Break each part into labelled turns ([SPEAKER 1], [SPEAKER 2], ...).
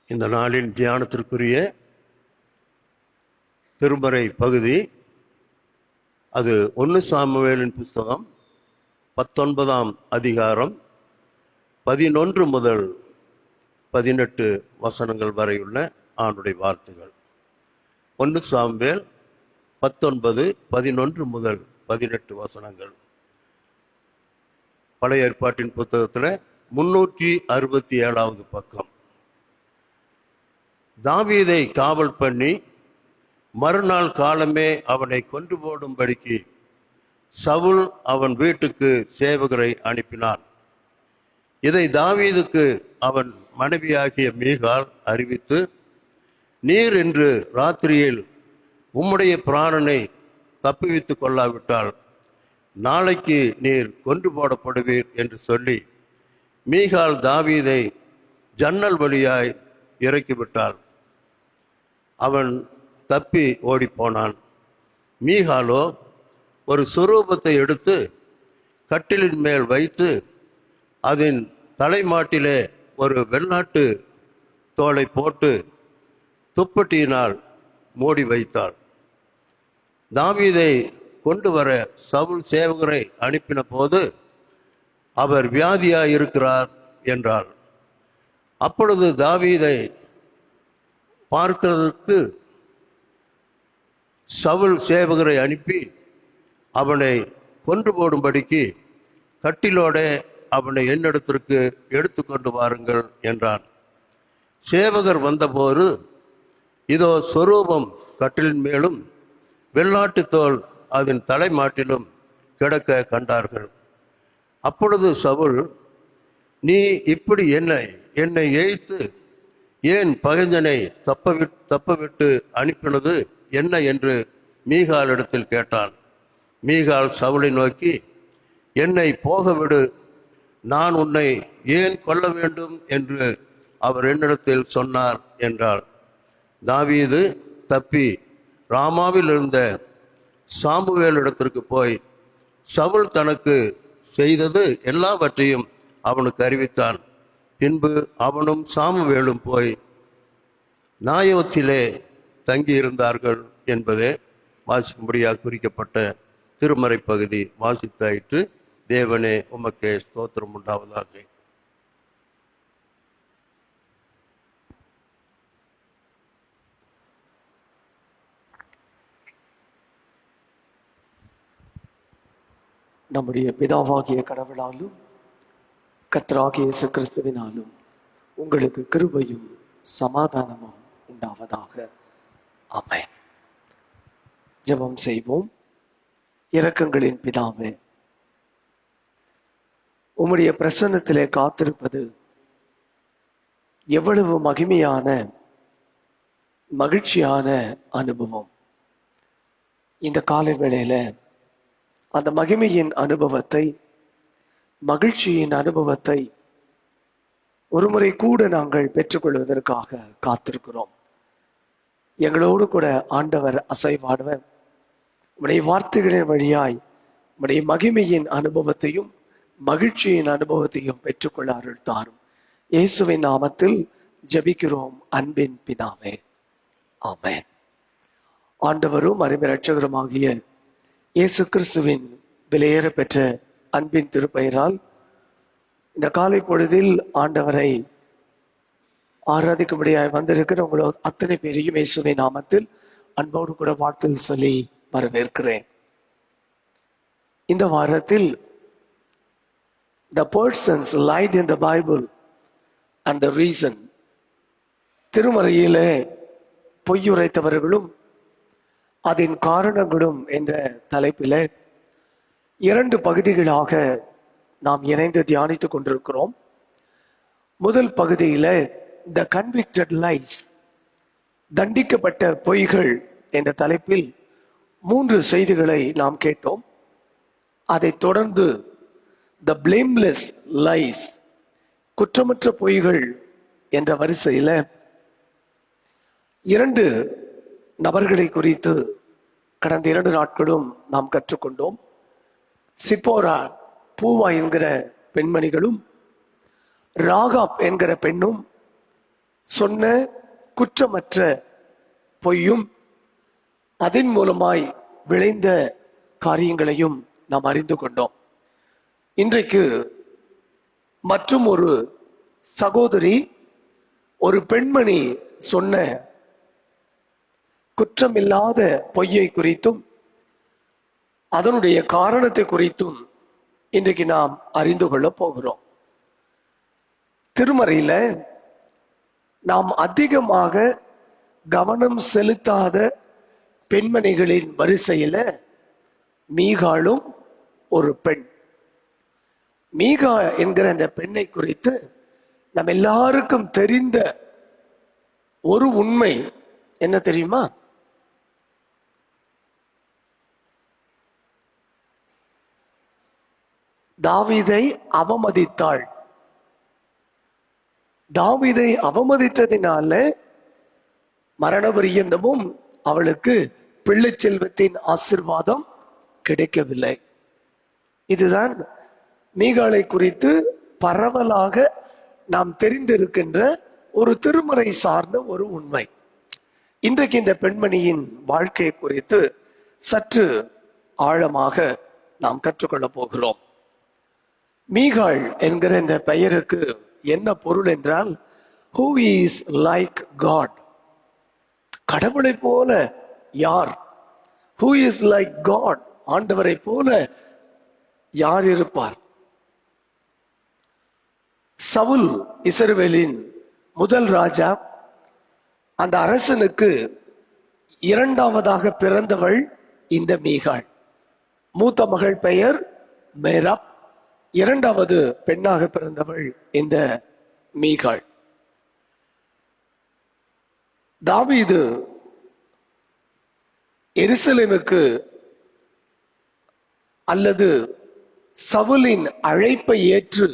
[SPEAKER 1] இந்த நாளின் தியானத்திற்குரிய திருமறை பகுதி அது 1 சாமுவேலின் புஸ்தகம் 19ஆம் அதிகாரம் 11 முதல் 18 வசனங்கள் வரையுள்ள ஆண்டுடைய வார்த்தைகள். 1 சாமுவேல் 19, 11 முதல் 18 வசனங்கள். பழைய ஏற்பாட்டின் புத்தகத்தில் 367வது பக்கம். தாவீதை காவல் பண்ணி மறுநாள் காலமே அவனை கொண்டு போடும்படிக்கு சவுல் அவன் வீட்டுக்கு சேவகரை அனுப்பினான். இதை தாவீதுக்கு அவன் மனைவியாகிய மீகாள் அறிவித்து, நீர் இன்று ராத்திரியில் உம்முடைய பிராணனை தப்புவித்துக் கொள்ளாவிட்டால் நாளைக்கு நீர் கொண்டு போடப்படுவீர் என்று சொல்லி மீகாள் தாவீதை ஜன்னல் வழியாய் இறக்கிவிட்டாள். அவன் தப்பி ஓடிப்போனான். மீகாலோ ஒரு சுரூபத்தை எடுத்து கட்டிலின் மேல் வைத்து அதன் தலைமாட்டிலே ஒரு வெள்ளாட்டு தோலை போட்டு துப்பட்டியினால் மூடி வைத்தாள். தாவீதை கொண்டு வர சவுல் சேவகரை அனுப்பின போது அவர் வியாதியாயிருக்கிறார் என்றாள். அப்பொழுது தாவீதை பார்க்கிறதுக்கு சவுல் சேவகரை அனுப்பி அவனை கொன்று போடும்படிக்கு கட்டிலோட அவனை என்னிடத்திற்கு எடுத்துக்கொண்டு வாருங்கள் என்றான். சேவகர் வந்தபோது இதோ சொரூபம் கட்டிலின் மேலும் வெள்ளாட்டு தோல் அதன் தலைமாட்டிலும் கிடக்க கண்டார்கள். அப்பொழுது சவுல், நீ இப்படி என்னை ஏய்த்து ஏன் பகைஞனை தப்பவிட்டு அனுப்பினது என்ன என்று மீகாளிடத்தில் கேட்டான். மீகாள் சவுலை நோக்கி, என்னை போகவிடு, நான் உன்னை ஏன் கொல்ல வேண்டும் என்று அவர் என்னிடத்தில் சொன்னார் என்றாள். தாவீது தப்பி ராமாவில் இருந்த சாமுவேலிடத்திற்கு போய் சவுல் தனக்கு செய்தது எல்லாவற்றையும் அவனுக்கு அறிவித்தான். பின்பு அவனும் சாமுவேலும் போய் நாயோத்திலே தங்கியிருந்தார்கள் என்பதே வாசிக்கும்படியாக குறிக்கப்பட்ட திருமறை பகுதி. வாசித்தாயிற்று. தேவனே உமக்கே ஸ்தோத்திரம் உண்டாவதாக.
[SPEAKER 2] நம்முடைய பிதாவாகிய கடவுளாலும் கர்த்தராகிய இயேசு கிறிஸ்துவினாலும் உங்களுக்கு கிருபையும் சமாதானமும் உண்டாவதாக. ஆமென். ஜெபம் செய்வோம். இரக்கங்களின் பிதாவே, உம்முடைய பிரசன்னத்திலே காத்திருப்பது எவ்வளவு மகிமையான மகிழ்ச்சியான அனுபவம். இந்த காலை வேளையில அந்த மகிமையின் அனுபவத்தை, மகிழ்ச்சியின் அனுபவத்தை ஒருமுறை கூட நாங்கள் பெற்றுக்கொள்வதற்காக காத்திருக்கிறோம். எங்களோடு கூட ஆண்டவர் அசைவாடுவர். உம்முடைய வார்த்தைகளின் வழியாய் உம்முடைய மகிமையின் அனுபவத்தையும் மகிழ்ச்சியின் அனுபவத்தையும் பெற்றுக்கொள்ள அருள் தாரும். இயேசுவின் நாமத்தில் ஜெபிக்கிறோம் அன்பின் பிதாவே. ஆமென். ஆண்டவரும் அருமை இரட்சகருமாகிய இயேசு கிறிஸ்துவின் விலையேற பெற்ற அன்பின் திருப்பெயரால் இந்த காலை பொழுதில் ஆண்டவரை ஆராதிக்கும்படியாய் வந்திருக்கிற உங்களோ அத்தனை பேரையும் இயேசுவின் நாமத்தில் அன்போடு கூட வாழ்த்து சொல்லி வரவேற்கிறேன். இந்த வாரத்தில் the persons lied in the Bible and the reason, திருமறையிலே பொய்யுரைத்தவர்களும் அதன் காரணங்களும் என்ற தலைப்பிலே 2 பகுதிகளாக நாம் இணைந்து தியானித்துக் கொண்டிருக்கிறோம். முதல் பகுதியில the convicted lies, தண்டிக்கப்பட்ட பொய்கள் என்ற தலைப்பில் 3 செய்திகளை நாம் கேட்டோம். அதைத் தொடர்ந்து the blameless lies, குற்றமற்ற பொய்கள் என்ற வரிசையில 2 நபர்களை குறித்து கடந்த 2 நாட்களும் நாம் கற்றுக்கொண்டோம். சிப்போரா பூவா என்கிற பெண்மணிகளும் ராகாப் என்கிற பெண்ணும் சொன்ன குற்றமற்ற பொய்யும் அதன் மூலமாய் விளைந்த காரியங்களையும் நாம் அறிந்து கொண்டோம். இன்றைக்கு மற்றும் ஒரு சகோதரி, ஒரு பெண்மணி சொன்ன குற்றமில்லாத பொய்யை குறித்தும் அதனுடைய காரணத்தை குறித்தும் இன்றைக்கு நாம் அறிந்து கொள்ள போகிறோம். திருமறையில நாம் அதிகமாக கவனம் செலுத்தாத பெண்மணிகளின் வரிசையில மீகாளும் ஒரு பெண். மீகா என்கிற அந்த பெண்ணை குறித்து நம்ம எல்லாருக்கும் தெரிந்த ஒரு உண்மை என்ன தெரியுமா? தாவீதை அவமதித்தாள். தாவீதை அவமதித்ததினால மரண பரியந்தமும் அவளுக்கு பிள்ளை செல்வத்தின் ஆசீர்வாதம் கிடைக்கவில்லை. இதுதான் மீகாளை குறித்து பரவலாக நாம் தெரிந்திருக்கின்ற ஒரு திருமறை சார்ந்த ஒரு உண்மை. இன்றைக்கு இந்த பெண்மணியின் வாழ்க்கை குறித்து சற்று ஆழமாக நாம் கற்றுக்கொள்ள போகிறோம். மீகாள் என்கிற இந்த பெயருக்கு என்ன பொருள் என்றால், who is like God? கடவுளை போல யார்? who is like God? ஆண்டவரை போல யார் இருப்பார்? சவுல் இஸ்ரவேலின் முதல் ராஜா. அந்த அரசனுக்கு இரண்டாவதாக பிறந்தவள் இந்த மீகாள். மூத்த மகள் பெயர் மேராப், இரண்டாவது பெண்ணாக பிறந்தவள் இந்த மீகாள். தாவீது எருசலேமுக்கு அல்லது சவுலின் அழைப்பை ஏற்று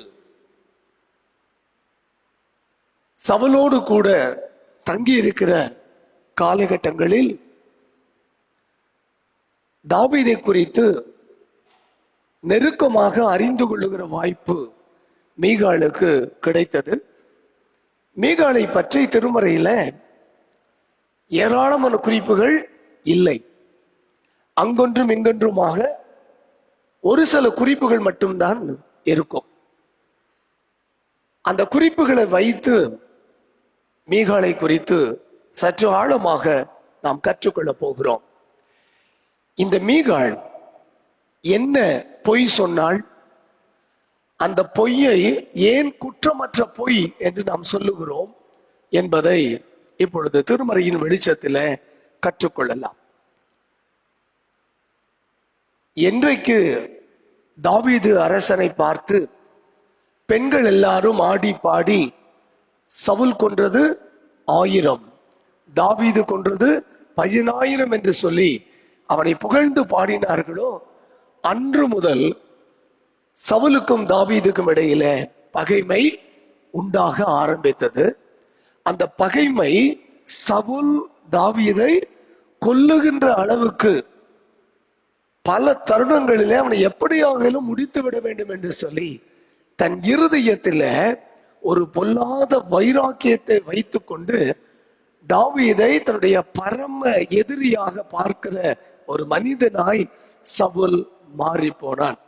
[SPEAKER 2] சவுலோடு கூட தங்கி இருக்கிற காலகட்டங்களில் தாவீதை குறித்து நெருக்கமாக அறிந்து கொள்ளுகிற வாய்ப்பு மீகாளுக்கு கிடைத்தது. மீகாளை பற்றி திருமறையில ஏராளமான குறிப்புகள் இல்லை. அங்கொன்றும் இங்கொன்றுமாக ஒரு சில குறிப்புகள் மட்டும்தான் இருக்கும். அந்த குறிப்புகளை வைத்து மீகாளை குறித்து சற்று ஆழமாக நாம் கற்றுக்கொள்ள போகிறோம். இந்த மீகாள் என்ன பொய் சொன்னாள்? அந்த பொய்யை ஏன் குற்றமற்ற பொய் என்று நாம் சொல்லுகிறோம் என்பதை இப்பொழுது திருமறையின் வெளிச்சத்தில் கற்றுக்கொள்ளலாம். என்றைக்கு தாவீது அரசனை பார்த்து பெண்கள் எல்லாரும் ஆடி பாடி சவுல் கொன்றது 1000, தாவீது கொன்றது 10000 என்று சொல்லி அவனை புகழ்ந்து பாடினார்களோ, அன்று முதல் சவுலுக்கும் தாவீதுக்கும் இடையில பகைமை உண்டாக ஆரம்பித்தது. அந்த பகைமை சவுல் தாவீதை கொல்லுகின்ற அளவுக்கு பல தருணங்களிலே அவனை எப்படியாகிலும் முடித்து விட வேண்டும் என்று சொல்லி தன் இருதயத்தில ஒரு பொல்லாத வைராக்கியத்தை வைத்துக் கொண்டு தாவீதை தன்னுடைய பரம எதிரியாக பார்க்கிற ஒரு மனிதனாய் சவுல் மாறி போனான்.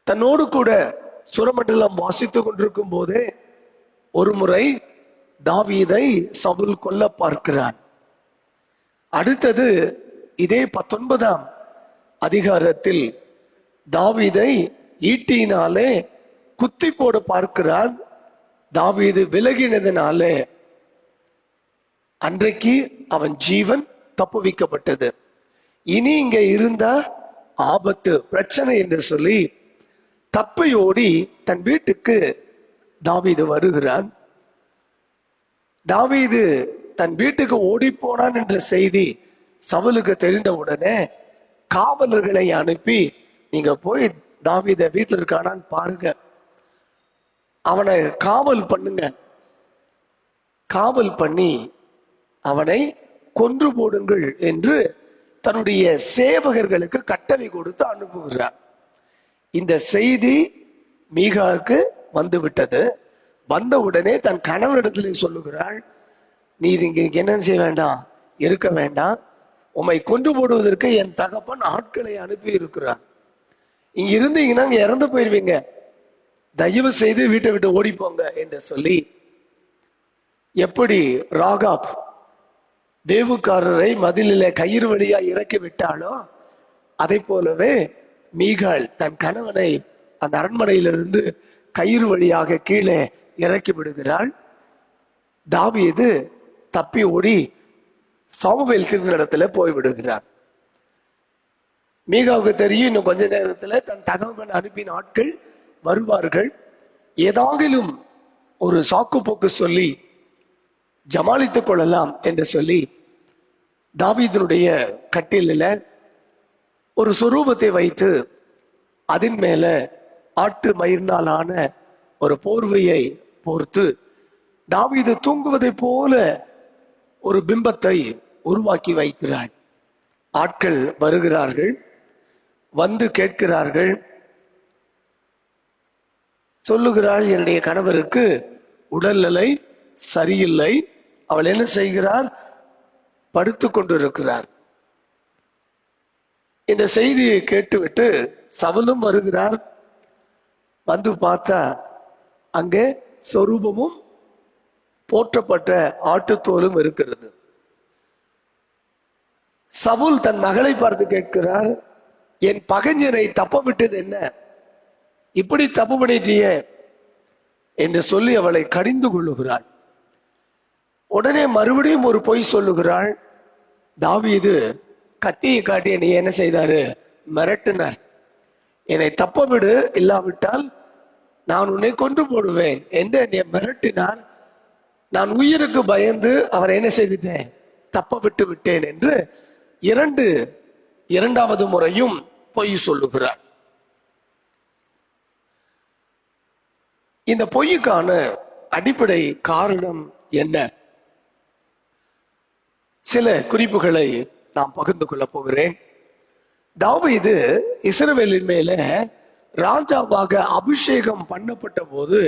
[SPEAKER 2] தன்னோடு கூட சுரமண்டலம் வாசித்துக் கொண்டிருக்கும் போதே ஒரு முறை தாவீதை சவுல் கொல்ல பார்க்கிறான். அடுத்தது இதே 19ஆம் அதிகாரத்தில் தாவீதை ஈட்டியினாலே குத்தி போட பார்க்கிறான். தாவீது விலகினதினாலே அன்றைக்கு அவன் ஜீவன் தப்புவிக்கப்பட்டது. இனி இங்க இருந்த ஆபத்து பிரச்சனை என்று சொல்லி தப்பையோடி தன் வீட்டுக்கு தாவீது வருகிறான். தாவீது தன் வீட்டுக்கு ஓடி போனான் என்ற செய்தி சவுலுக்கு தெரிந்த உடனே காவலர்களை அனுப்பி, நீங்க போய் தாவீதை வீட்டில் இருக்கானான்னு பாருங்க, அவனை காவல் பண்ணுங்க, காவல் பண்ணி அவனை கொன்று போடுங்கள் என்று தன்னுடைய சேவகர்களுக்கு கட்டளை கொடுத்து அனுப்புகிறார். இந்த செய்தி மீகாவுக்கு வந்துவிட்டது. வந்த உடனே தன் கணவனிடத்திலே சொல்லுகிறாள், நீர் இங்க என்ன செய்ய வேண்டாம், இருக்க வேண்டாம், உம்மை கொண்டு போடுவதற்கு என் தகப்பன் ஆட்களை அனுப்பி இருக்கிறார், இங்க இருந்தீங்கன்னா இங்க இறந்து போயிருவீங்க, தயவு செய்து வீட்டை விட்டு ஓடி போங்க என்று சொல்லி, எப்படி ராகாப் வேவுக்காரரை மதிலில கயிறு வழியா இறக்கி விட்டாலோ அதை போலவே மீகாள் தன் கணவனை அந்த அரண்மனையிலிருந்து கயிறு வழியாக கீழே இறக்கி விடுகிறாள். தாவீது தப்பி ஓடி சாமுவேல் திருநடத்துல போய் விடுகிறார். மீகாவுக்கு தெரியும் இன்னும் கொஞ்ச நேரத்துல தன் தகவல் அனுப்பின ஆட்கள் வருவார்கள், ஏதாகிலும் ஒரு சாக்கு போக்கு சொல்லி ஜமாளித்துக் கொள்ளலாம் என்று சொல்லி தாவீதினுடைய கட்டிலில ஒரு சொரூபத்தை வைத்து அதன் மேல ஆட்டு மயிர்னாலான ஒரு போர்வையை போர்த்து தாவீது தூங்குவதை போல ஒரு பிம்பத்தை உருவாக்கி வைக்கிறார். ஆட்கள் வருகிறார்கள், வந்து கேட்கிறார்கள், சொல்லுகிறாள், என்னுடைய கணவருக்கு உடல்நிலை சரியில்லை, அவள் என்ன செய்கிறார், படுத்துக் கொண்டிருக்கிறார். இந்த செய்தியை கேட்டுவிட்டு சவுலும் வருகிறார். வந்து பார்த்தா அங்கே சொரூபமும் போற்றப்பட்ட ஆட்டுத்தோலும் இருக்கிறது. சவுல் தன் மகளை பார்த்து கேட்கிறார், என் பகைஞனை தப்ப விட்டது என்ன, இப்படி தப்பு பண்ணிட்டியே என்று சொல்லி அவளை கடிந்து கொள்ளுகிறாள். உடனே மறுபடியும் ஒரு பொய் சொல்லுகிறாள். தாவீது கத்தியை காட்டி என்னை என்ன செய்தாரு, மிரட்டினார், என்னை தப்ப விடு, இல்லாவிட்டால் நான் உன்னை கொன்று போடுவேன் என்று என்னை மிரட்டினார். நான் உயிருக்கு பயந்து அவரை என்ன செய்துட்டேன், தப்ப விட்டு விட்டேன் என்று இரண்டாவது முறையும் பொய் சொல்லுகிறார். இந்த பொய்யுக்கான அடிப்படை காரணம் என்ன? சில குறிப்புகளை நாம் பகிர்ந்து கொள்ள போகிறேன். தாவீது இஸ்ரவேலின் மேல ராஜாவாக அபிஷேகம் பண்ணப்பட்ட போது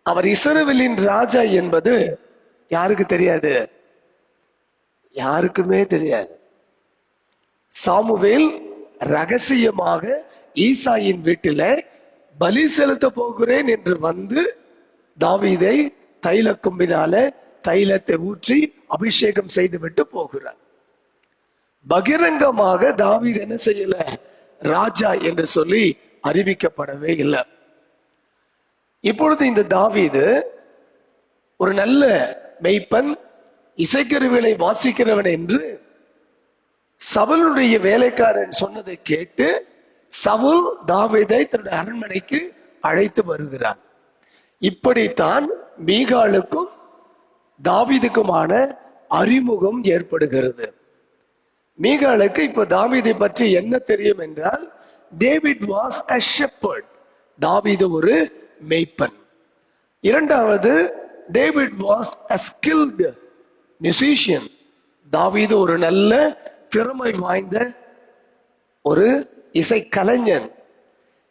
[SPEAKER 2] அவர் இஸ்ரவேலின் ராஜா என்பது யாருக்கு தெரியாது, யாருக்குமே தெரியாது. சாமுவேல் ரகசியமாக ஈசாயின் வீட்டில பலி செலுத்த போகிறேன் என்று வந்து தாவீதை தைல கொம்பினால தைலத்தை ஊற்றி அபிஷேகம் செய்துவிட்டு போகிறார். பகிரங்கமாக தாவீது என்ன செய்யல, ராஜா என்று சொல்லி அறிவிக்கப்படவே இல்லை. இப்பொழுது இந்த தாவீது ஒரு நல்ல மெய்ப்பன், இசைக்கருவிகளை வாசிக்கிறவன் என்று சவுலுடைய வேலைக்காரன் சொன்னதை கேட்டு சவுல் தாவீதை தன்னுடைய அரண்மனைக்கு அழைத்து வருகிறான். இப்படித்தான் மீகாளுக்கும் தாவீதுக்குமான அறிமுகம் ஏற்படுகிறது. மீகாளுக்கு இப்ப தாவீதை பற்றி என்ன தெரியும் என்றால், டேவிட் வாஸ் a shepherd, தாவீது ஒரு மேய்ப்பன். இரண்டாவது, David was a skilled musician, தாவீது ஒரு நல்ல திறமை வாய்ந்த ஒரு இசை கலைஞன்.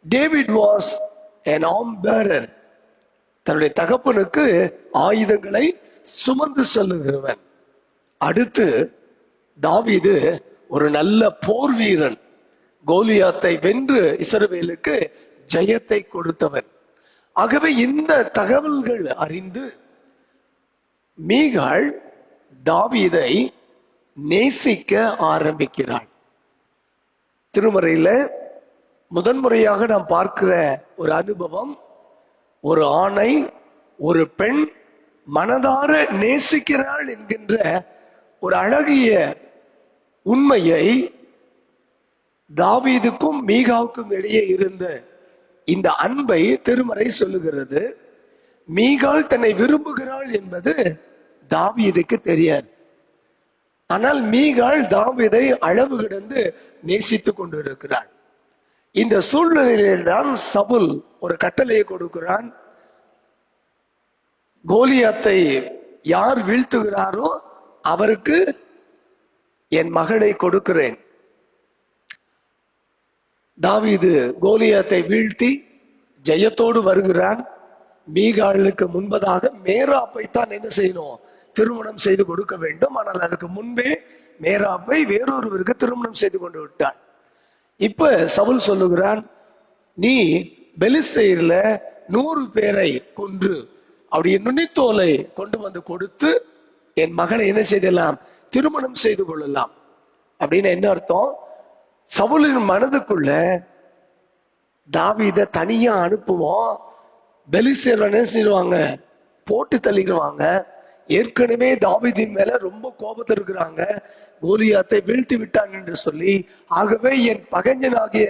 [SPEAKER 2] David was an arm bearer, தன்னுடைய தகப்பனுக்கு ஆயுதங்களை சுமந்து செல்லுகிறவன். அடுத்து தாவீது ஒரு நல்ல போர் வீரன், கோலியாத்தை வென்று இஸ்ரவேலுக்கு ஜெயத்தை கொடுத்தவன். ஆகவே இந்த தகவல்கள் அறிந்து மீகாள் தாவீதை நேசிக்க ஆரம்பிக்கிறாள். திருமறையில முதன்முறையாக நாம் பார்க்கிற ஒரு அனுபவம், ஒரு ஆணை ஒரு பெண் மனதார நேசிக்கிறாள் என்கின்ற ஒரு அழகிய உண்மையை தாவீதுக்கும் மீகாவுக்கும் இடையே இருந்த இந்த அன்பை திருமறை சொல்லுகிறது. மீகாள் தன்னை விரும்புகிறாள் என்பது தாவீதுக்கு தெரியாது. ஆனால் மீகாள் தாவீதை அளவு கிடந்து நேசித்துக் கொண்டிருக்கிறாள். இந்த சூழ்நிலையில்தான் சவுல் ஒரு கட்டளையை கொடுக்கிறான். கோலியாத்தை யார் வீழ்த்துகிறாரோ அவருக்கு என் மகளை கொடுக்கிறேன். தாவீது கோலியாத்தை வீழ்த்தி ஜெயத்தோடு வருகிறான். மீகாளுக்கு முன்பதாக மேராப்பை தான் என்ன செய்யணும், திருமணம் செய்து கொடுக்க வேண்டும். ஆனால் அதுக்கு முன்பே மேராப்பை வேறொருவருக்கு திருமணம் செய்து கொண்டு விட்டான். இப்ப சவுல் சொல்லுகிறான், நீ பெலிஸ்தேர்ல 100 பேரை கொன்று அவருடைய நுனித்தோலை கொண்டு வந்து கொடுத்து என் மகளை என்ன செய்தலாம், திருமணம் செய்து கொள்ளலாம். அப்படின்னு என்ன அர்த்தம்? சவுலின் மனதுக்குள்ள தாவீதை தனியா அனுப்புவோம், பெலிஸ்தேர் என்ன செய்வாங்க, போட்டு தள்ளிடுவாங்க. ஏற்கனவே தாவீதின் மேல ரொம்ப கோபத்தில் இருக்கிறாங்க, கோலியாத்தை வீழ்த்தி விட்டான் என்று சொல்லி. ஆகவே என் பகைஞனாகிய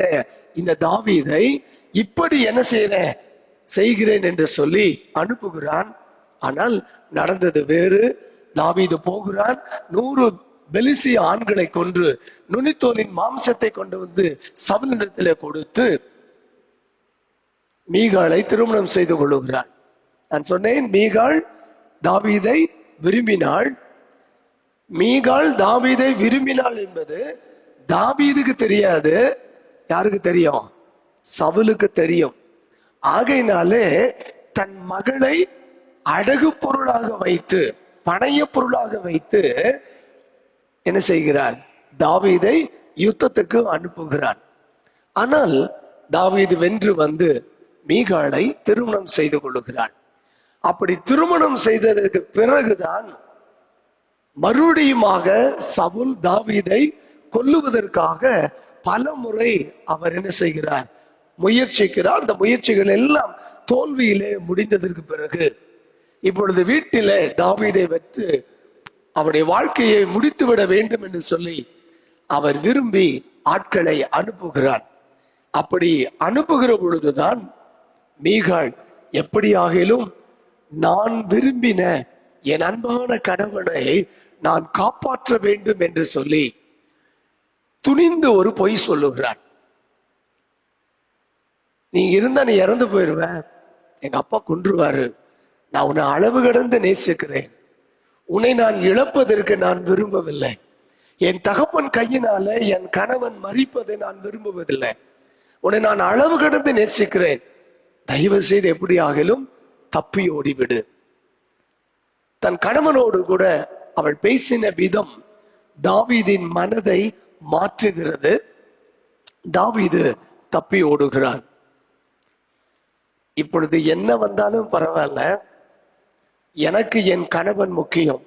[SPEAKER 2] இந்த தாவீதை இப்படி என்ன செய்கிறேன் என்று சொல்லி அனுப்புகிறான். ஆனால் நடந்தது வேறு. தாவீது போகிறான், 100 பெலிஸ்திய ஆண்களை கொன்று நுனித்தோலின் மாம்சத்தை கொண்டு வந்து சவுலிடத்திலே கொடுத்து மீகாளை திருமணம் செய்து கொள்ளுகிறான். நான் சொன்னேன், மீகாள் தாவீதை விரும்பினாள். மீகாள் தாவீதை விரும்பினாள் என்பது தாவீதுக்கு தெரியாது. யாருக்கு தெரியும்? சவுலுக்கு தெரியும். ஆகையினாலே தன் மகளை அடகு பொருளாக வைத்து, பணைய பொருளாக வைத்து என்ன செய்கிறான், தாவீதை யுத்தத்துக்கு அனுப்புகிறான். ஆனால் தாவீது வென்று வந்து மீகாளை திருமணம் செய்து கொள்ளுகிறான். அப்படி திருமணம் செய்ததற்கு பிறகுதான் மறுபடியுமாக சவுல் தாவீதை கொல்லுவதற்காக பல முறை அவர் என்ன செய்கிறார், முயற்சிக்கிறார். அந்த முயற்சிகள் எல்லாம் தோல்வியிலே முடிந்ததற்கு பிறகு இப்பொழுது வீட்டிலே தாவீதை வென்று அவருடைய வாழ்க்கையை முடித்துவிட வேண்டும் என்று சொல்லி அவர் விரும்பி ஆட்களை அனுப்புகிறார். அப்படி அனுப்புகிற பொழுதுதான் மீகாள் எப்படியாகிலும் நான் விரும்பின என் அன்பான கணவனை நான் காப்பாற்ற வேண்டும் என்று சொல்லி துணிந்து ஒரு பொய் சொல்லுகிறான். நீ இருந்தா நீ இறந்து போயிருவ, எங்க அப்பா கொன்றுவாரு, நான் உன்னை அளவு கடந்து நேசிக்கிறேன், உன்னை நான் இழப்பதற்கு நான் விரும்பவில்லை, என் தகப்பன் கையினால என் கணவன் மரிப்பதை நான் விரும்புவதில்லை, உன்னை நான் அளவு கடந்து நேசிக்கிறேன், தயவு செய்து எப்படி ஆகிலும் தப்பி ஓடிவிடு. தன் கணவனோடு கூட அவள் பேசின விதம் தாவீதின் மனதை மாற்றுகிறது. தாவீது தப்பி ஓடுகிறார். இப்பொழுது என்ன வந்தாலும் பரவாயில்ல, எனக்கு என் கணவன் முக்கியம்.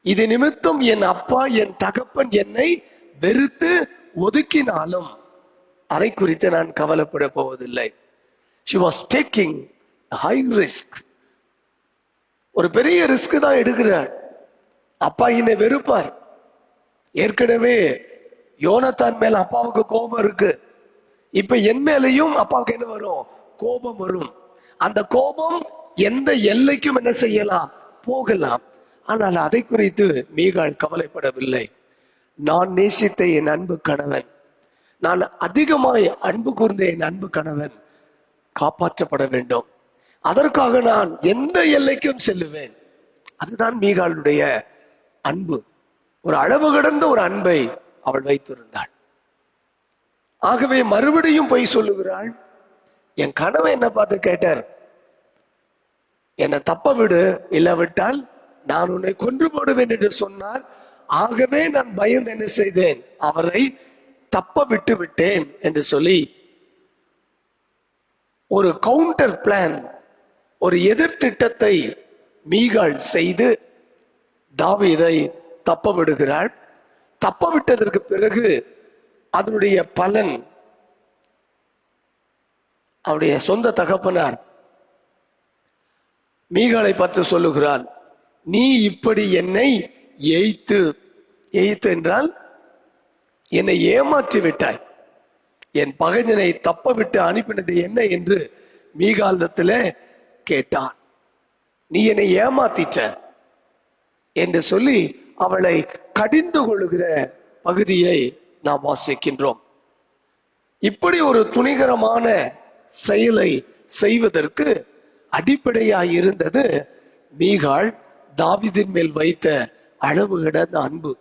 [SPEAKER 2] இது நிமித்தம் என் அப்பா என் தகப்பன் என்னை வெறுத்து ஒதுக்கினாலும் அதை குறித்து நான் கவலைப்பட போவதில்லை. She was taking a high risk. ஒரு பெரிய ரிஸ்க் தான் எடுக்கிறார். அப்பா என்னை வெறுப்பார். ஏற்கனவே யோனத்தான் மேல அப்பாவுக்கு கோபம் இருக்கு. இப்ப என் மேலையும் அப்பாவுக்கு என்ன வரும், கோபம் வரும். அந்த கோபம் எந்த எல்லைக்கும் என்ன செய்யலாம், போகலாம். ஆனால் அதை குறித்து மீகாள் கவலைப்படவில்லை. நான் நேசித்த என் அன்பு கணவன், நான் அதிகமாய் அன்பு கூர்ந்த என் அன்பு கணவன் காப்பாற்றப்பட வேண்டும், அதற்காக நான் எந்த எல்லைக்கும் செல்லுவேன். அதுதான் மீகாளுடைய அன்பு. ஒரு அளவு கடந்த ஒரு அன்பை அவள் வைத்திருந்தாள். ஆகவே மறுபடியும் போய் சொல்லுகிறாள். என் கணவன் என்ன பார்த்து கேட்டார், என்னை தப்ப விடு, இல்லாவிட்டால் நான் உன்னை கொன்று போடுவேன் என்று சொன்னார். ஆகவே நான் பயந்து என்ன செய்தேன், அவரை தப்ப விட்டு விட்டேன் என்று சொல்லி ஒரு கவுண்டர் பிளான், ஒரு எதிர் திட்டத்தை மீகாள் செய்து தாவீதை தப்ப விடுகிறாள். தப்ப விட்டதற்கு பிறகு அதனுடைய பலன் அவருடைய சொந்த தகப்பனார் மீகாளை பார்த்து சொல்லுகிறான், நீ இப்படி என்னை எய்த்து என்றால் என்னை ஏமாற்றி விட்டாய், என் பகைஞனை தப்ப விட்டு அனுப்பினது என்ன என்று மீகாளிடத்திலே கேட்டான். நீ என்னை ஏமாத்திட்ட என்று சொல்லி அவளை கடிந்து கொள்ளுகிற பகுதியை நாம் வாசிக்கின்றோம். இப்படி ஒரு துணிகரமான செயலை செய்வதற்கு அடிப்படையாய் இருந்தது மீகாள் தாவீதின் மேல் வைத்த அளவு கடந்த அன்பு.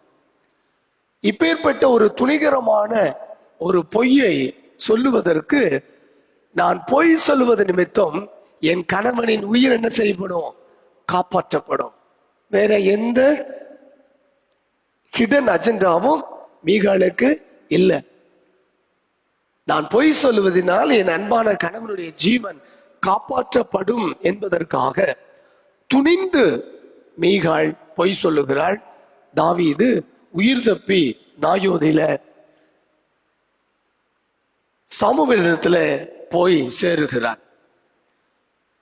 [SPEAKER 2] இப்பேற்பட்ட ஒரு துணிகரமான ஒரு பொய்யை சொல்லுவதற்கு, நான் பொய் சொல்லுவது நிமித்தம் என் கணவனின் உயிர் என்ன செய்யப்படும்? காப்பாற்றப்படும். வேற எந்த ஹிடன் அஜெண்டாவும் மீகாளுக்கு இல்லை. நான் பொய் சொல்லுவதனால் என் அன்பான கணவனுடைய ஜீவன் காப்பாற்றப்படும் என்பதற்காக துணிந்து மீகாள் பொய் சொல்லுகிறாள். தாவீது உயிர் தப்பி நாயோதில சாமுவேலிடத்துல போய் சேருகிறார்.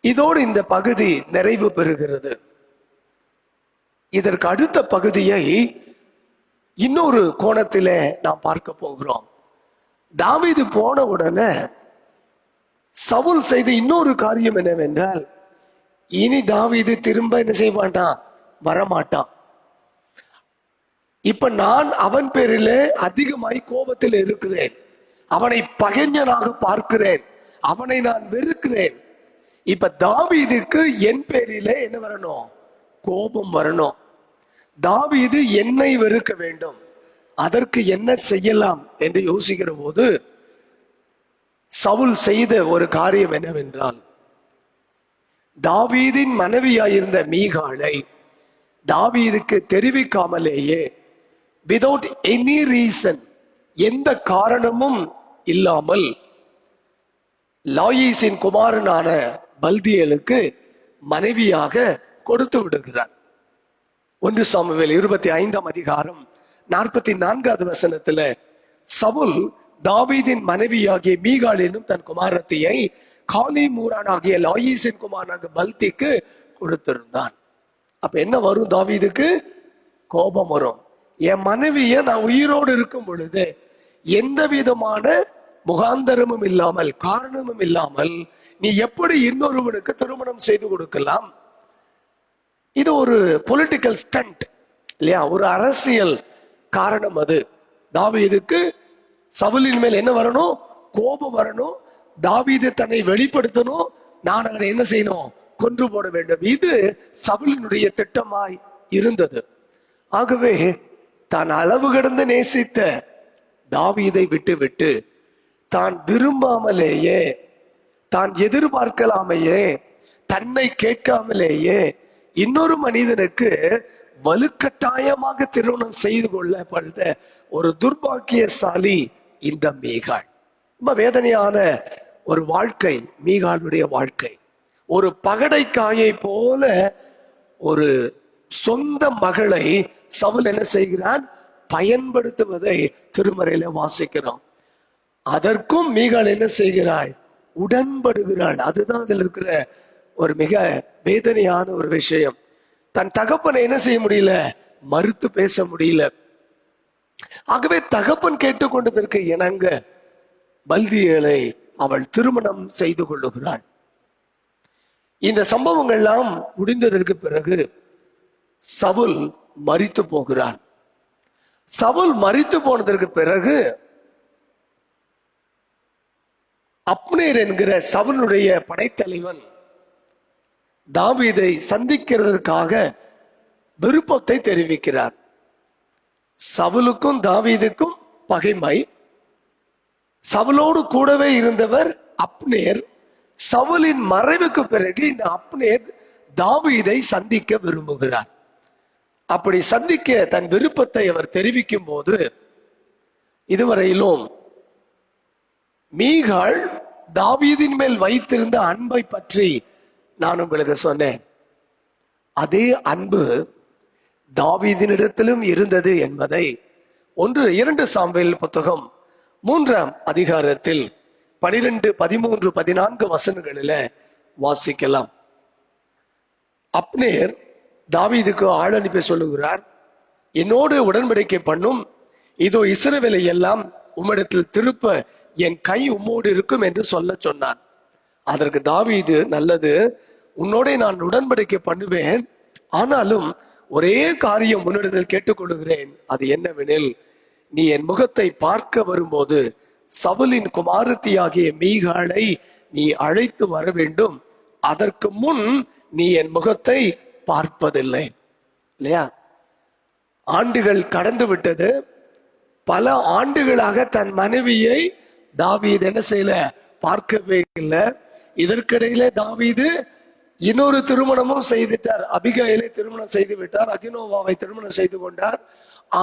[SPEAKER 2] இதோடு இந்த பகுதி நிறைவு பெறுகிறது. இதற்கு அடுத்த பகுதியை இன்னொரு கோணத்தில நாம் பார்க்க போகிறோம். தாவீது போன உடனே சவுல் செய்த இன்னொரு காரியம் என்னவென்றால், இனி தாவீது திரும்ப என்ன செய்ய மாட்டான்? வரமாட்டான். இப்ப நான் அவன் பேரிலே அதிகமாய் கோபத்தில் இருக்கிறேன். அவனை பகைஞனாக பார்க்கிறேன். அவனை நான் வெறுக்கிறேன். இப்ப தாவீதுக்கு என் பேரிலே என்ன வரணும்? கோபம் வரணும். தாவீது என்னை வெறுக்க வேண்டும். அதற்கு என்ன செய்யலாம் என்று யோசிக்கிற போது சவுல் செய்த ஒரு காரியம் என்னவென்றால், தாவீதின் மனைவியாயிருந்த மீகாளை தாவீதுக்கு தெரிவிக்காமலேயே, விதவுட் எனி ரீசன், எந்த காரணமும் இல்லாமல் லாயீசின் குமாரனான பல்தியேலுக்கு மனைவியாக கொடுத்து விடுகிறார். 1 சாமுவேல் 25 44 வசனத்துல சவுல் தாவீதின் மனைவியாகிய மீகாள் என்னும் தன் குமாரத்தியை காலி மூரானாகிய லாயீசின் குமாரனாக பல்திக்கு கொடுத்திருந்தான். அப்ப என்ன வரும்? தாவீதுக்கு கோபம் வரும். என் மனைவிய நான் உயிரோடு இருக்கும் பொழுது எந்த விதமான முகாந்தரமும் இல்லாமல், காரணமும் இல்லாமல் நீ எப்படி இன்னொருவனுக்கு திருமணம் செய்து கொடுக்கலாம்? இது ஒரு பொலிட்டிக்கல் ஸ்டண்ட் இல்லையா? ஒரு அரசியல் காரணம். அது தாவீதுக்கு சவுலின் மேல் என்ன வரணும்? கோபம் வரணும். தாவீது தன்னை வெளிப்படுத்தணும். நான் அவனை என்ன செய்யணும்? கொன்று போட வேண்டும். இது சவுலினுடைய திட்டமாய் இருந்தது. ஆகவே தான் அளவு கடந்து நேசித்த தாவீதை விட்டு தான் விரும்பாமலேயே, தான் எதிர்பார்க்கலாமையே, தன்னை கேட்காமலேயே இன்னொரு மனிதனுக்கு வலுக்கட்டாயமாக திருமணம் செய்து கொள்ளப்பட்ட ஒரு துர்பாக்கியசாலி இந்த மீகாள். ரொம்ப வேதனையான ஒரு வாழ்க்கை மீகாளுடைய வாழ்க்கை. ஒரு பகடைக்காயை போல ஒரு சொந்த மகளை சவுல் என்ன செய்கிறான்? பயன்படுத்துவதை திருமறையில வாசிக்கிறோம். அதற்கும் மீகாள் என்ன செய்கிறாள்? உடன்படுகிறாள். அதுதான் அதில் இருக்கிற ஒரு மிக வேதனையான ஒரு விஷயம். தன் தகப்பனை என்ன செய்ய முடியல? மறுத்து பேச முடியல. ஆகவே தகப்பன் கேட்டுக்கொண்டதற்கு இணங்க பல்தியேலை அவள் திருமணம் செய்து கொள்ளுகிறாள். இந்த சம்பவங்கள்லாம் முடிந்ததற்கு பிறகு சவுல் மரித்து போகிறான். சவுல் மரித்து போனதற்கு பிறகு அப்னேர் என்கிற சவுலுடைய படைத்தலைவன் தாவீதை சந்திக்கிறதற்காக விருப்பத்தை தெரிவிக்கிறார். சவுலுக்கும் தாவீதுக்கும் பகைமை. சவுலோடு கூடவே இருந்தவர் அப்னேர். சவுலின் மறைவுக்கு பிறகு இந்த அப்னேர் தாவீதை சந்திக்க விரும்புகிறார். அப்படி சந்திக்க தன் விருப்பத்தை அவர் தெரிவிக்கும் போது, இதுவரையிலும் மீகாள் தாவீதின் மேல் வைத்திருந்த அன்பை பற்றி நான் உங்களுக்கு சொன்னேன். அதே அன்பு தாவீதினிடத்திலும் இருந்தது என்பதை 2 சாமுவேல் புத்தகம் 3ஆம் அதிகாரத்தில் 12, 13, 14 வசனங்களில வாசிக்கலாம். அப்னேர் தாவீதுக்கு ஆள் அனுப்பி சொல்லுகிறார், என்னோடு உடன்படிக்கை பண்ணும், இதோ இஸ்ரவேலை எல்லாம் உம்மிடத்தில் திருப்ப என் கை உம்மோடு இருக்கும் என்று சொல்ல சொன்னான். அதற்கு தாவீது, நல்லது, உன்னோட நான் உடன்படிக்கை பண்ணுவேன், ஆனாலும் ஒரே காரியம் உன்னிடத்தில் கேட்டுக்கொள்கிறேன். அது என்னவெனில், நீ என் முகத்தை பார்க்க வரும்போது சவுலின் குமாரத்தியாகிய மீகாளை நீ அழைத்து வர வேண்டும். அதற்கு முன் நீ என் முகத்தை பார்ப்பதில்லை. இல்லையா? ஆண்டுகள் கடந்து விட்டது. பல ஆண்டுகளாக தன் மனைவியை தாவீது என்ன செய்யல? பார்க்கவே இல்லை. இதற்கிடையிலே தாவீது இன்னொரு திருமணமும் செய்துட்டார். அபிகாயிலை திருமணம் செய்து விட்டார், அகினோவாவை திருமணம் செய்து கொண்டார்.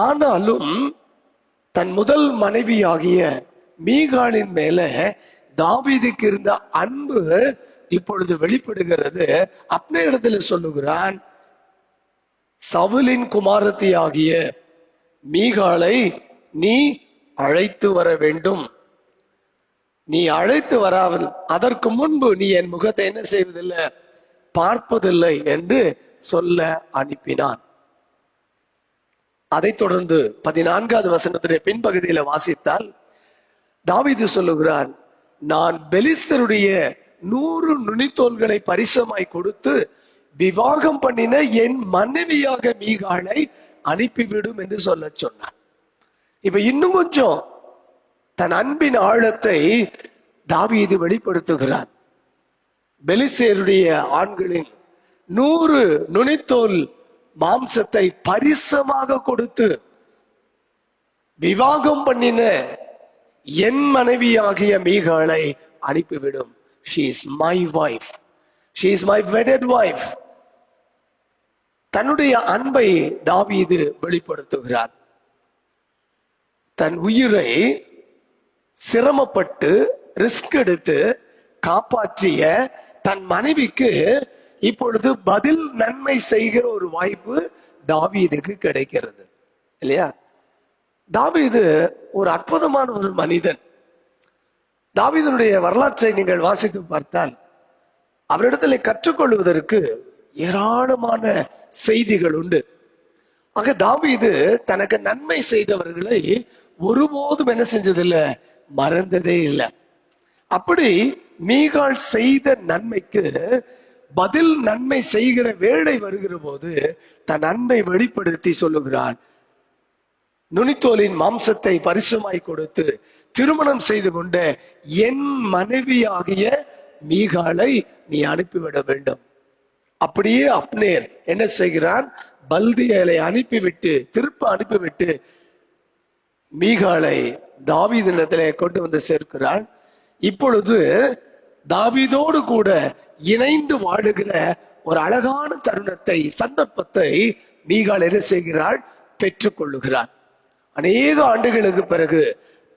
[SPEAKER 2] ஆனாலும் தன் முதல் மனைவியாகிய மீகாளின் மேல தாவீதுக்கு இருந்த அன்பு இப்பொழுது வெளிப்படுகிறது. அப்னேரிடத்துல சொல்லுகிறான், சவுலின் குமாரத்தியாகிய மீகாளை நீ அழைத்து வர வேண்டும். நீ அழைத்து வராமல் அதற்கு முன்பு நீ என் முகத்தை என்ன செய்வதில்லை, பார்ப்பதில்லை என்று சொல்ல அனுப்பினான். அதைத் தொடர்ந்து 14வது வசனத்துடைய பின்பகுதியில வாசித்தால் தாவீது சொல்லுகிறான், நான் பெலிஸ்தருடைய 100 நுனித்தோல்களை பரிசமாய் கொடுத்து விவாகம் பண்ணின என் மனைவியாக மீகாளை அனுப்பிவிடும் என்று சொல்ல சொன்னான். இப்ப இன்னும் கொஞ்சம் தன் அன்பின் ஆழத்தை தாவீது வெளிப்படுத்துகிறான். பெலிஸ்தருடைய ஆண்களின் 100 நுனித்தோல் மாம்சத்தை பரிசமாக கொடுத்து விவாகம் பண்ணின என் மனைவியாகிய மீகாளை அனுப்பிவிடும். She is my wife. She is my wedded wife. தன்னுடைய அன்பை தாவீது வெளிப்படுத்துகிறார். தன் உயிரை சிரமப்பட்டு ரிஸ்க் எடுத்து காப்பாற்றிய தன் மனைவிக்கு இப்பொழுது பதில் நன்மை செய்கிற ஒரு வாய்ப்பு தாவீதுக்கு கிடைக்கிறது இல்லையா? தாவீது ஒரு அற்புதமான ஒரு மனிதன். தாவீதுடைய வரலாற்றை நீங்கள் வாசித்து பார்த்தால் அவரிடத்தில் கற்றுக்கொள்வதற்கு ஏராளமான செய்திகள் உண்டு. ஆக தாவீது தனக்கு நன்மை செய்தவர்களை ஒருபோதும் என்ன செஞ்சதில்லை, மறந்ததே இல்லை. அப்படி மீகாள் செய்த நன்மைக்கு பதில் நன்மை செய்கிற வேளை வருகிற போது தன் அன்பை வெளிப்படுத்தி சொல்லுகிறான், நுனித்தோலின் மாம்சத்தை பரிசுமாய் கொடுத்து திருமணம் செய்து கொண்ட என் மனைவியாகிய மீகாளை நீ அனுப்பிவிட வேண்டும். அப்படியே அப்னேர் என்ன செய்கிறான், பல்தியலை அனுப்பிவிட்டு திருப்ப அனுப்பிவிட்டு மீகாளை தாவீதினிடத்திலே கொண்டு வந்து சேர்க்கிறான். இப்பொழுது தாவீதோடு கூட இணைந்து வாழுகிற ஒரு அழகான தருணத்தை, சந்தர்ப்பத்தை மீகாள் என்ன செய்கிறாள், பெற்றுக் கொள்ளுகிறாள். அநேக ஆண்டுகளுக்கு பிறகு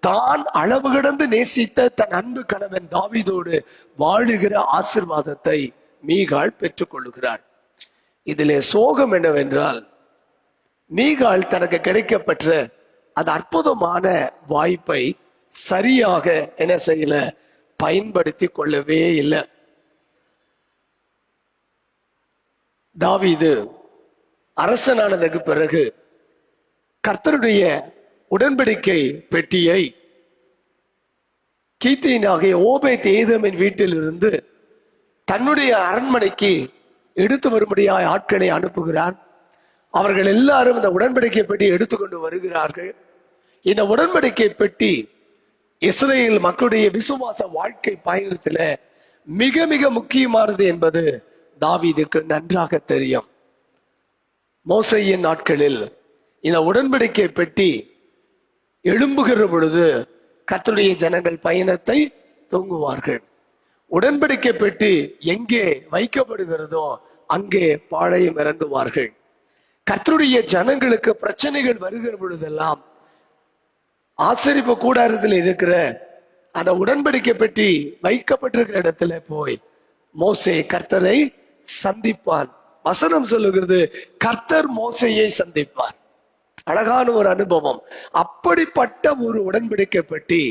[SPEAKER 2] தான் அளவு கடந்து நேசித்த தன் அன்பு கணவன் தாவீதோடு வாழுகிற ஆசீர்வாதத்தை மீகாள் பெற்றுக் கொள்ளுகிறாள். இதிலே சோகம் என்னவென்றால், மீகாள் தனக்கு கிடைக்கப்பெற்ற அந்த அற்புதமான வாய்ப்பை சரியாக என்ன செய்யல, பயன்படுத்தி கொள்ளவே இல்லை. தாவீது அரசனானதுக்கு பிறகு கர்த்தருடைய உடன்படிக்கை பெட்டியை கீத்தியனாகிய ஓபேத் ஏதோமின் வீட்டில் இருந்து தன்னுடைய அரண்மனைக்கு எடுத்து வரும்படியாய் ஆட்களை அனுப்புகிறான். அவர்கள் எல்லாரும் இந்த உடன்படிக்கை பெட்டி எடுத்துக்கொண்டு வருகிறார்கள். இந்த உடன்படிக்கை பெட்டி இஸ்ரேல் மக்களுடைய விசுவாச வாழ்க்கை பயணத்துல மிக மிக முக்கியமானது என்பது தாவீதுக்கு நன்றாக தெரியும். மோசேயின் நாட்களில் இந்த உடன்படிக்கை பெட்டி எழும்புகிற பொழுது கர்த்தருடைய ஜனங்கள் பயணத்தை தூங்குவார்கள். உடன்படிக்கை பெட்டி எங்கே வைக்கப்படுகிறதோ அங்கே பாளையம் இறங்குவார்கள். கர்த்தருடைய ஜனங்களுக்கு பிரச்சனைகள் வருகிற பொழுதெல்லாம் ஆசரிப்பு கூடாரத்தில் இருக்கிற அந்த உடன்படிக்கை பெட்டி வைக்கப்பட்டிருக்கிற இடத்துல போய் மோசே கர்த்தரை சந்திப்பான். வசனம் சொல்லுகிறது, கர்த்தர் மோசேயை சந்திப்பார். அழகான ஒரு அனுபவம். அப்படிப்பட்ட ஒரு உடன்படிக்கை பெட்டி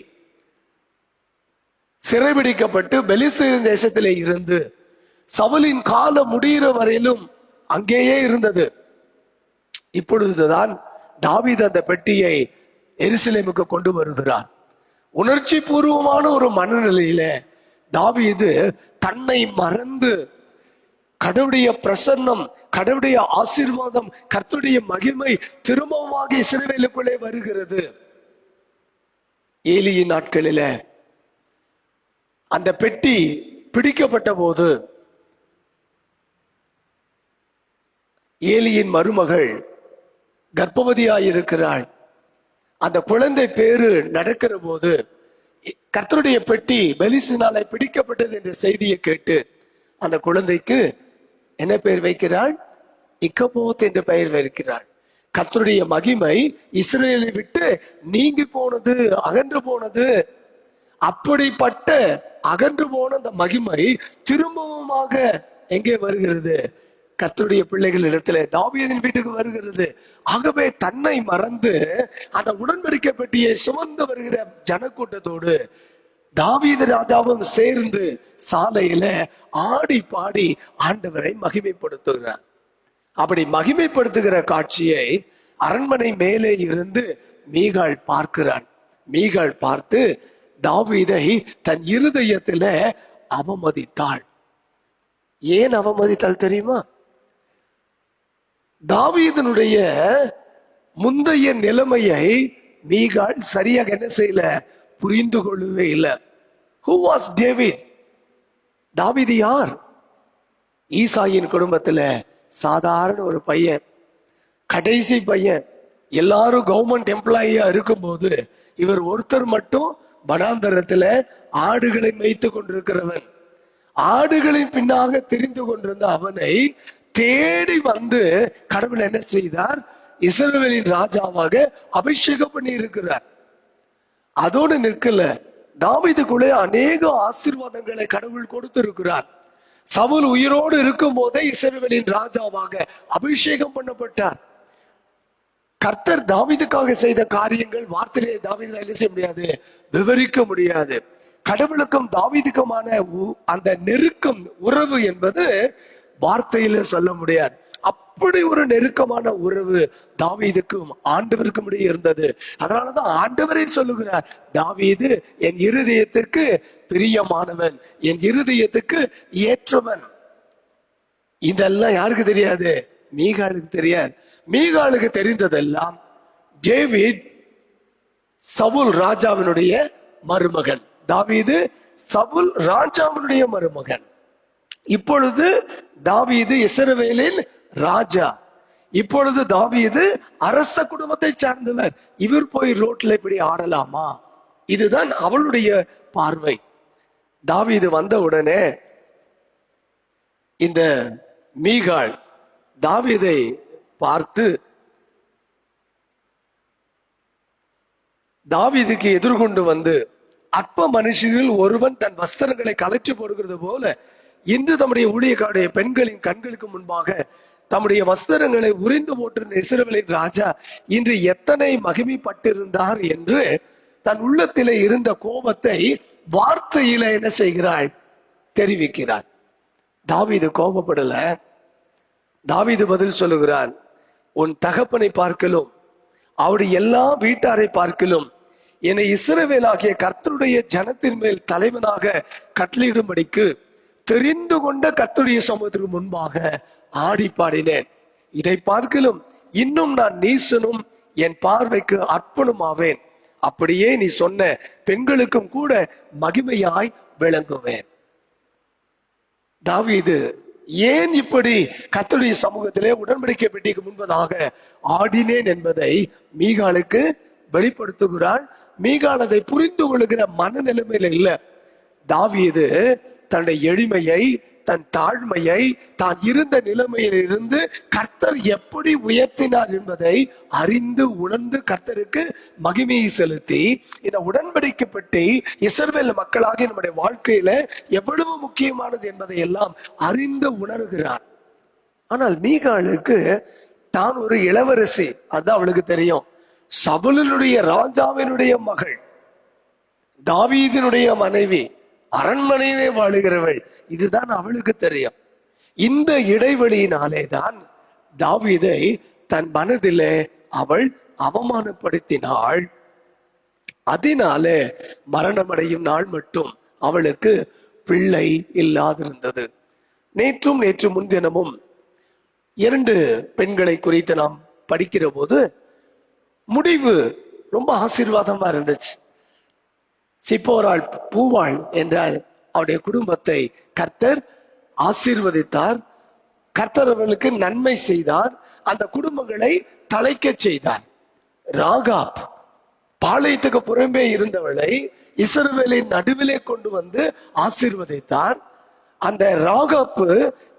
[SPEAKER 2] சிறைபிடிக்கப்பட்டு பெலிஸ்தீன் தேசத்திலே இருந்து சவுலின் காலம் முடிகிற வரையிலும் அங்கேயே இருந்தது. இப்பொழுதுதான் தாவீது அந்த பெட்டியை எருசலேமுக்கு கொண்டு வருகிறார். உணர்ச்சி பூர்வமான ஒரு மனநிலையில தாவீது தன்னை மறந்து கடவுளுடைய பிரசன்னம், கடவுளுடைய ஆசீர்வாதம், கர்த்தருடைய மகிமை திரும்பமாக இஸ்ரவேலுக்குள்ளே வருகிறது. ஏலியின் நாட்களில அந்த பெட்டி பிடிக்கப்பட்ட போது ஏலியின் மருமகள் கர்ப்பவதியாயிருக்கிறாள். அந்த குழந்தை பேரு நடக்கிற போது கர்த்தருடைய பெட்டி பெலிசினாலே பிடிக்கப்பட்டது என்ற செய்தியை கேட்டு அந்த குழந்தைக்கு என்ன பெயர் வைக்கிறாள்? இக்கபோத் என்ற பெயர் வைக்கிறாள். கர்த்தருடைய மகிமை இஸ்ரேலை விட்டு நீங்கி போனது, அகன்று போனது. அப்படிப்பட்ட அகன்று போன அந்த மகிமை திரும்பவுமாக எங்கே வருகிறது? கர்த்தருடைய பிள்ளைகள் இடத்துல தாவீதின் வீட்டுக்கு வருகிறது. ஆகவே தன்னை மறந்து அந்த உடன்படிக்கை பெட்டியை சுமந்து வருகிற ஜனக்கூட்டத்தோடு தாவீது ராஜாவும் சேர்ந்து சாலையில ஆடி பாடி ஆண்டவரை மகிமைப்படுத்துகிறார். அப்படி மகிமைப்படுத்துகிற காட்சியை அரண்மனை மேலே இருந்து மீகாள் பார்க்கிறான். மீகாள் பார்த்து தாவீதை தன் இருதயத்தில அவமதித்தாள். ஏன் அவமதித்தாள் தெரியுமா? தாவீதனுடைய முந்தைய நிலைமையை மீகாள் சரியாக என்ன செய்யல, புரிந்து கொள்ளவே இல்லை. Who was David? தாவீது யார்? ஈசாயின் குடும்பத்துல சாதாரண ஒரு பையன், கடைசி பையன். எல்லாரும் கவர்மெண்ட் எம்ப்ளாயியா இருக்கும்போது இவர் ஒருத்தர் மட்டும் வனாந்தரத்துல ஆடுகளை மேய்த்து கொண்டிருக்கிறவன். ஆடுகளின் பின்னாக தெரிந்து கொண்டிருந்த அவனை தேடி வந்து கடவுள் என்ன செய்தார்? இஸ்ரவேலின் ராஜாவாக அபிஷேகம் பண்ணி இருக்கிறார். அதோடு நிற்கல, தாவீதுக்குள்ளே அநேக ஆசீர்வாதங்களை கடவுள் கொடுத்திருக்கிறார். சவுல் உயிரோடு இருக்கும் போதே இஸ்ரவேலின் ராஜாவாக அபிஷேகம் பண்ணப்பட்டார். கர்த்தர் தாவீதுக்காக செய்த காரியங்கள் வார்த்தையிலே தாவீதுல என்ன செய்ய முடியாது, விவரிக்க முடியாது. கடவுளுக்கும் தாவீதுக்குமான அந்த நெருக்கம் உறவு என்பது வார்த்தையில சொல்ல முடியாது. அப்படி ஒரு நெருக்கமான உறவு தாவீதுக்கும் ஆண்டவருக்கும் இடையே இருந்தது. அதனாலதான் ஆண்டவரே சொல்லுகிறார், தாவீது என் இருதயத்துக்கு பிரியமானவன், என் இருதயத்துக்கு ஏற்றவன். இதெல்லாம் யாருக்கு தெரியாது? மீகாளுக்கு தெரியாது. மீகாளுக்கு தெரிந்ததெல்லாம் டேவிட் சவுல் ராஜாவினுடைய மருமகன், தாவீது சவுல் ராஜாவினுடைய மருமகன். இப்பொழுது தாவீது இஸ்ரவேலின் ராஜா. இப்பொழுது தாவீது அரச குடும்பத்தை சார்ந்தவர். இவர் போய் ரோட்ல இப்படி ஆடலாமா? இதுதான் அவளுடைய பார்வை. தாவீது வந்த உடனே இந்த மீகாள் தாவீதை பார்த்து தாவீதுக்கு எதிர்கொண்டு வந்து, அற்ப மனுஷர்கள் ஒருவன் தன் வஸ்திரங்களை கலற்றி போடுகிறது போல இன்று தம்முடைய ஊழியக்காருடைய பெண்களின் கண்களுக்கு முன்பாக தம்முடைய வஸ்திரங்களை உரிந்து போட்டிருந்த இஸ்ரவேலின் ராஜா இன்று எத்தனை மகிமைப்பட்டிருந்தார் என்று தன் உள்ளத்திலே இருந்த கோபத்தை வார்த்தையில என்ன செய்கிறாள்? தெரிவிக்கிறார். தாவீது கோபப்படல. தாவீது பதில் சொல்லுகிறான், உன் தகப்பனை பார்க்கலும் அவருடைய எல்லா வீட்டாரை பார்க்கலும் என்னை இஸ்ரவேலாகிய கர்த்தருடைய ஜனத்தின் மேல் தலைவனாக கட்டளையிடும்படிக்கு தெரிந்து கொண்ட கர்த்தருடைய சமூகத்திற்கு முன்பாக ஆடி பாடினேன். இதை பார்க்கலும் இன்னும் நான் நீசனும் என் பார்வைக்கு அர்ப்பணமாவேன். அப்படியே நீ சொன்ன பெண்களுக்கும் கூட மகிமையாய் விளங்குவேன். தாவீது ஏன் இப்படி கர்த்தருடைய சமூகத்திலே உடன்படிக்கை பெட்டிக்கு முன்பதாக ஆடினேன் என்பதை மீகாளுக்கு வெளிப்படுத்துகிறாள். மீகாள் அதை புரிந்து கொள்ளுகிற மனநிலைமையில இல்ல. தாவீது தன்னுடைய எளிமையை, தன் தாழ்மையை, தான் இருந்த நிலைமையில் இருந்து கர்த்தர் எப்படி உயர்த்தினார் என்பதை அறிந்து உணர்ந்து கர்த்தருக்கு மகிமையை செலுத்தி இந்த உடன்படிக்கை பெட்டி இஸ்ரவேல் மக்களாகிய நம்முடைய வாழ்க்கையில எவ்வளவு முக்கியமானது என்பதை எல்லாம் அறிந்து உணர்கிறார். ஆனால் மீகாளுக்கு தான் ஒரு இளவரசி, அதுதான் அவளுக்கு தெரியும். சவுலினுடைய ராஜாவினுடைய மகள், தாவீதினுடைய மனைவி, அரண்மனையிலே வாழுகிறவள், இதுதான் அவளுக்கு தெரியும். இந்த இடைவெளியினாலே தான் தாவீதை தன் மனதிலே அவள் அவமானப்படுத்தினாள். அதனாலே மரணமடையும் நாள் மட்டும் அவளுக்கு பிள்ளை இல்லாதிருந்தது. நேற்று முன்தினமும் 2 பெண்களை குறித்து நாம் படிக்கிற போது முடிவு ரொம்ப ஆசீர்வாதமா இருந்துச்சு. சிப்போராள், பூவாள் என்றால் அவருடைய குடும்பத்தை கர்த்தர் ஆசீர்வதித்தார். கர்த்தர் அவர்களுக்கு நன்மை செய்தார். அந்த குடும்பங்களை தழைக்க செய்தார். ராகாப் பாளையத்துக்கு புறம்பே இருந்தவளை இஸ்ரவேலின் நடுவிலே கொண்டு வந்து ஆசீர்வதித்தார். அந்த ராகாப்பு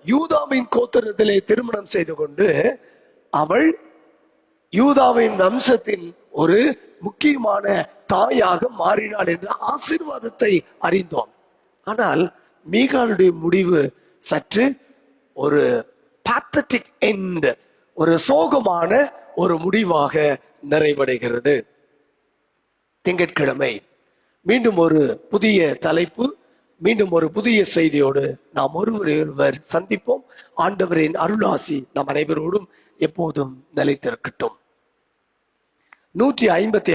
[SPEAKER 2] யூதாவின் கோத்திரத்திலே திருமணம் செய்து கொண்டு அவள் யூதாவின் வம்சத்தின் ஒரு முக்கியமான தாயாக மாறினாள் என்ற ஆசீர்வாதத்தை அறிந்தோம். ஆனால் மீகாளுடைய முடிவு சற்று ஒரு பாத்தட்டிக் எண்ட், ஒரு சோகமான ஒரு முடிவாக நிறைவடைகிறது. திங்கட்கிழமை மீண்டும் ஒரு புதிய தலைப்பு, மீண்டும் ஒரு புதிய செய்தியோடு நாம் ஒருவர் சந்திப்போம். ஆண்டவரின் அருளாசி நம் அனைவரோடும் எப்போதும் நிலைத்திருக்கட்டும். 150